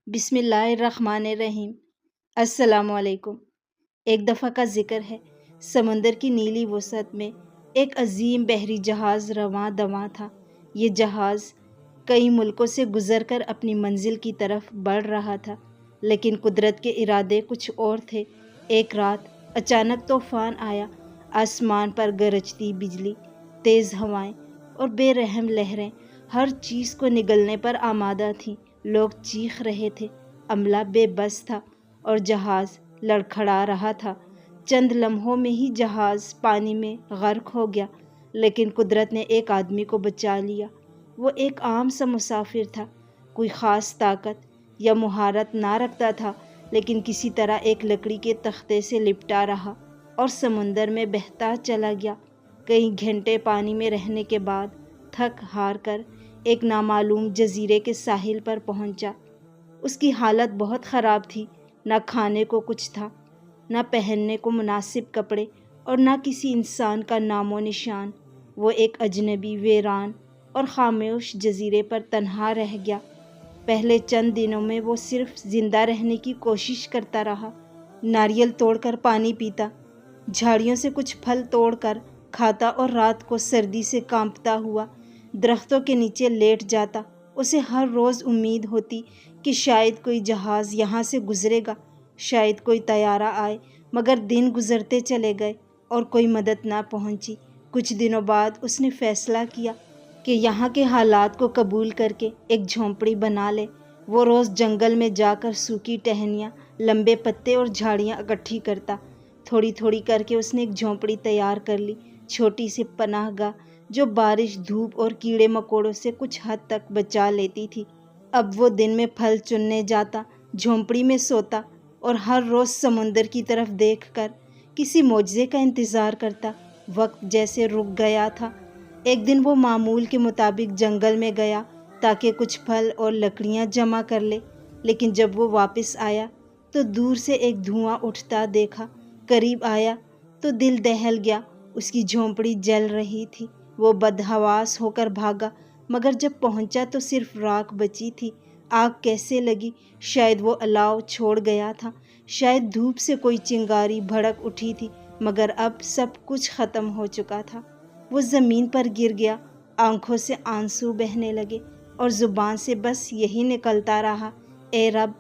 بسم اللہ الرحمن الرحیم۔ السلام علیکم۔ ایک دفعہ کا ذکر ہے، سمندر کی نیلی وسعت میں ایک عظیم بحری جہاز رواں دواں تھا۔ یہ جہاز کئی ملکوں سے گزر کر اپنی منزل کی طرف بڑھ رہا تھا، لیکن قدرت کے ارادے کچھ اور تھے۔ ایک رات اچانک طوفان آیا، آسمان پر گرجتی بجلی، تیز ہوائیں اور بے رحم لہریں ہر چیز کو نگلنے پر آمادہ تھیں۔ لوگ چیخ رہے تھے، عملہ بے بس تھا اور جہاز لڑکھڑا رہا تھا۔ چند لمحوں میں ہی جہاز پانی میں غرق ہو گیا، لیکن قدرت نے ایک آدمی کو بچا لیا۔ وہ ایک عام سا مسافر تھا، کوئی خاص طاقت یا مہارت نہ رکھتا تھا، لیکن کسی طرح ایک لکڑی کے تختے سے لپٹا رہا اور سمندر میں بہتا چلا گیا۔ کئی گھنٹے پانی میں رہنے کے بعد تھک ہار کر ایک نامعلوم جزیرے کے ساحل پر پہنچا۔ اس کی حالت بہت خراب تھی، نہ کھانے کو کچھ تھا، نہ پہننے کو مناسب کپڑے اور نہ کسی انسان کا نام و نشان۔ وہ ایک اجنبی، ویران اور خاموش جزیرے پر تنہا رہ گیا۔ پہلے چند دنوں میں وہ صرف زندہ رہنے کی کوشش کرتا رہا۔ ناریل توڑ کر پانی پیتا، جھاڑیوں سے کچھ پھل توڑ کر کھاتا اور رات کو سردی سے کانپتا ہوا درختوں کے نیچے لیٹ جاتا۔ اسے ہر روز امید ہوتی کہ شاید کوئی جہاز یہاں سے گزرے گا، شاید کوئی طیارہ آئے، مگر دن گزرتے چلے گئے اور کوئی مدد نہ پہنچی۔ کچھ دنوں بعد اس نے فیصلہ کیا کہ یہاں کے حالات کو قبول کر کے ایک جھونپڑی بنا لے۔ وہ روز جنگل میں جا کر سوکھی ٹہنیاں، لمبے پتے اور جھاڑیاں اکٹھی کرتا۔ تھوڑی تھوڑی کر کے اس نے ایک جھونپڑی تیار کر لی، چھوٹی سی پناہ گاہ جو بارش، دھوپ اور کیڑے مکوڑوں سے کچھ حد تک بچا لیتی تھی۔ اب وہ دن میں پھل چننے جاتا، جھونپڑی میں سوتا اور ہر روز سمندر کی طرف دیکھ کر کسی معجزے کا انتظار کرتا۔ وقت جیسے رک گیا تھا۔ ایک دن وہ معمول کے مطابق جنگل میں گیا تاکہ کچھ پھل اور لکڑیاں جمع کر لے، لیکن جب وہ واپس آیا تو دور سے ایک دھواں اٹھتا دیکھا۔ قریب آیا تو دل دہل گیا، اس کی جھونپڑی جل رہی تھی۔ وہ بدحواس ہو کر بھاگا، مگر جب پہنچا تو صرف راکھ بچی تھی۔ آگ کیسے لگی؟ شاید وہ الاؤ چھوڑ گیا تھا، شاید دھوپ سے کوئی چنگاری بھڑک اٹھی تھی، مگر اب سب کچھ ختم ہو چکا تھا۔ وہ زمین پر گر گیا، آنکھوں سے آنسو بہنے لگے اور زبان سے بس یہی نکلتا رہا، اے رب،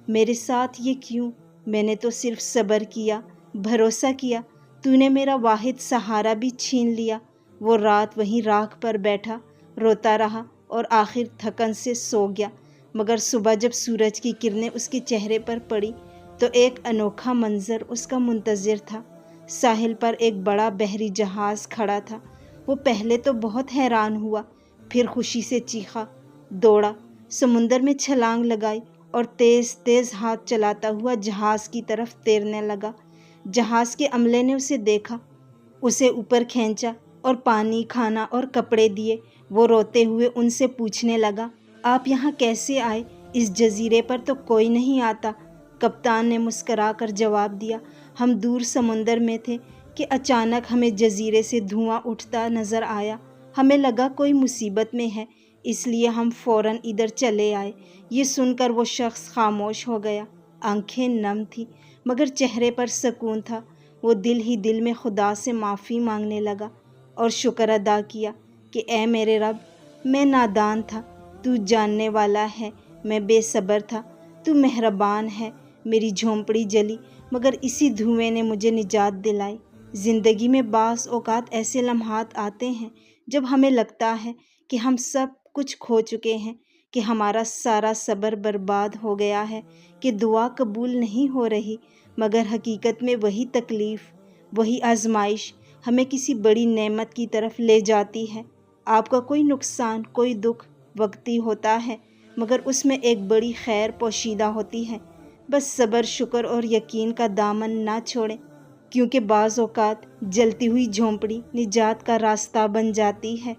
میرے ساتھ یہ کیوں؟ میں نے تو صرف صبر کیا، بھروسہ کیا، تو نے میرا واحد سہارا بھی چھین لیا۔ وہ رات وہیں راکھ پر بیٹھا روتا رہا اور آخر تھکن سے سو گیا، مگر صبح جب سورج کی کرنیں اس کے چہرے پر پڑی تو ایک انوکھا منظر اس کا منتظر تھا۔ ساحل پر ایک بڑا بحری جہاز کھڑا تھا۔ وہ پہلے تو بہت حیران ہوا، پھر خوشی سے چیخا، دوڑا، سمندر میں چھلانگ لگائی اور تیز تیز ہاتھ چلاتا ہوا جہاز کی طرف تیرنے لگا۔ جہاز کے عملے نے اسے دیکھا، اسے اوپر کھینچا اور پانی، کھانا اور کپڑے دیے۔ وہ روتے ہوئے ان سے پوچھنے لگا، آپ یہاں کیسے آئے؟ اس جزیرے پر تو کوئی نہیں آتا۔ کپتان نے مسکرا کر جواب دیا، ہم دور سمندر میں تھے کہ اچانک ہمیں جزیرے سے دھواں اٹھتا نظر آیا۔ ہمیں لگا کوئی مصیبت میں ہے، اس لیے ہم فوراً ادھر چلے آئے۔ یہ سن کر وہ شخص خاموش ہو گیا، آنکھیں نم تھیں مگر چہرے پر سکون تھا۔ وہ دل ہی دل میں خدا سے معافی مانگنے لگا اور شکر ادا کیا کہ اے میرے رب، میں نادان تھا، تو جاننے والا ہے، میں بے صبر تھا، تو مہربان ہے۔ میری جھونپڑی جلی مگر اسی دھویں نے مجھے نجات دلائی۔ زندگی میں بعض اوقات ایسے لمحات آتے ہیں جب ہمیں لگتا ہے کہ ہم سب کچھ کھو چکے ہیں، کہ ہمارا سارا صبر برباد ہو گیا ہے، کہ دعا قبول نہیں ہو رہی، مگر حقیقت میں وہی تکلیف، وہی آزمائش ہمیں کسی بڑی نعمت کی طرف لے جاتی ہے۔ آپ کا کوئی نقصان، کوئی دکھ وقتی ہوتا ہے، مگر اس میں ایک بڑی خیر پوشیدہ ہوتی ہے۔ بس صبر، شکر اور یقین کا دامن نہ چھوڑیں، کیونکہ بعض اوقات جلتی ہوئی جھونپڑی نجات کا راستہ بن جاتی ہے۔